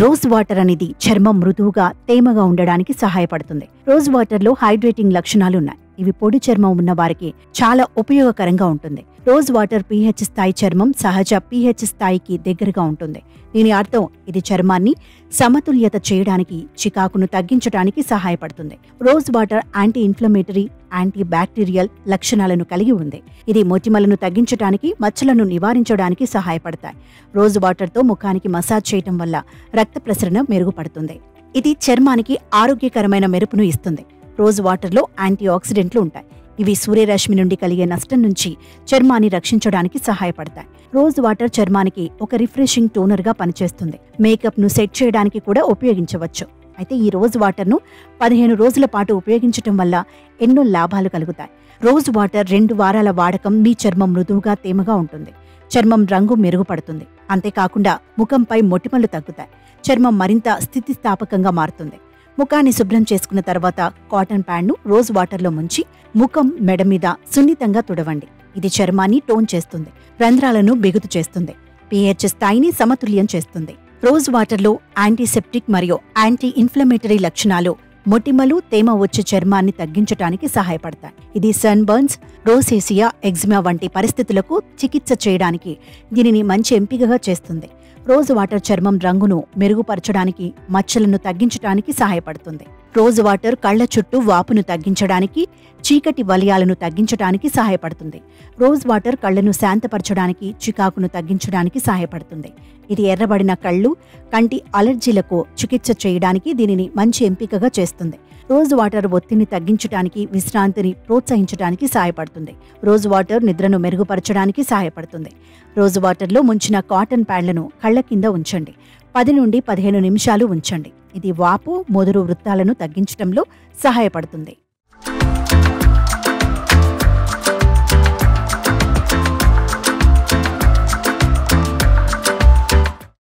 Rose water అనేది చర్మం మృదువుగా తేమగా ఉండడానికి సహాయపడుతుంది. రోజ్ వాటర్ లో హైడ్రేటింగ్ లక్షణాలు ఉన్నాయి. ఇవి పొడి చర్మం ఉన్న వారికి చాలా ఉపయోగకరంగా ఉంటుంది. రోజ్ వాటర్ pH స్థాయి చర్మం సహజ pH స్థాయికి దగ్గరగా ఉంటుంది. దీని అర్థం ఇది చర్మాన్ని సమతుల్యత చేయడానికి, చికాకును తగ్గించడానికి సహాయపడుతుంది. Rose water anti inflammatory, anti bacterial లక్షణాలను కలిగి ఉంది. ఇది మొటిమలను తగ్గించడానికి, మచ్చలను నివారించడానికి సహాయపడతాయి. రోజ్ వాటర్తో ముఖానికి మసాజ్ చేయటం వల్ల రక్త ప్రసరణ మెరుగుపడుతుంది. ఇది చర్మానికి ఆరోగ్యకరమైన మెరుపును ఇస్తుంది. రోజ్ వాటర్లో యాంటీ ఆక్సిడెంట్లు ఉంటాయి. ఇవి సూర్యరశ్మి నుండి కలిగే నష్టం నుంచి చర్మాన్ని రక్షించడానికి సహాయపడతాయి. రోజ్ వాటర్ చర్మానికి ఒక రిఫ్రెషింగ్ టోనర్గా పనిచేస్తుంది. మేకప్ను సెట్ చేయడానికి కూడా ఉపయోగించవచ్చు. అయితే ఈ రోజ్ వాటర్ను 15 రోజుల పాటు ఉపయోగించటం వల్ల ఎన్నో లాభాలు కలుగుతాయి. రోజ్ వాటర్ 2 వారాల వాడకం మీ చర్మం మృదువుగా తేమగా ఉంటుంది. చర్మం రంగు మెరుగుపడుతుంది. అంతేకాకుండా ముఖంపై మొటిమలు తగ్గుతాయి. చర్మం మరింత స్థితిస్థాపకంగా మారుతుంది. ముఖాన్ని శుభ్రం చేసుకున్న తర్వాత కాటన్ ప్యాడ్ను రోజ్ వాటర్లో ముంచి ముఖం, మెడ మీద సున్నితంగా తుడవండి. ఇది చర్మాన్ని టోన్ చేస్తుంది, రంధ్రాలను బిగుతు చేస్తుంది, pH స్థాయిని సమతుల్యం చేస్తుంది. రోజ్ వాటర్లో యాంటీసెప్టిక్ మరియు యాంటీ ఇన్ఫ్లమేటరీ లక్షణాలు మొటిమలు, తేమ వచ్చే చర్మాన్ని తగ్గించడానికి సహాయపడతాయి. ఇది సన్ బర్న్స్, రోసేసియా, ఎగ్జిమా వంటి పరిస్థితులకు చికిత్స చేయడానికి దీనిని మంచి ఎంపికగా చేస్తుంది. రోజ్ వాటర్ చర్మం రంగును మెరుగుపరచడానికి, మచ్చలను తగ్గించడానికి సహాయపడుతుంది. రోజ్ వాటర్ కళ్ల చుట్టూ వాపును తగ్గించడానికి, చీకటి వలయాలను తగ్గించడానికి సహాయపడుతుంది. రోజ్ వాటర్ కళ్లను శాంతపరచడానికి, చికాకును తగ్గించడానికి సహాయపడుతుంది. ఇది ఎర్రబడిన కళ్ళు, కంటి అలర్జీలకు చికిత్స చేయడానికి దీనిని మంచి ఎంపికగా చేస్తుంది. రోజ్ వాటర్ ఒత్తిడిని తగ్గించడానికి, విశ్రాంతిని ప్రోత్సహించడానికి సహాయపడుతుంది. రోజ్ వాటర్ నిద్రను మెరుగుపరచడానికి సహాయపడుతుంది. రోజ్ వాటర్లో ముంచిన కాటన్ ప్యాడ్లను కళ్ల కింద ఉంచండి. 10 నుండి 15 నిమిషాలు ఉంచండి. ఇది వాపు, మొదరు వృత్తాలను తగ్గించడంలో సహాయపడుతుంది.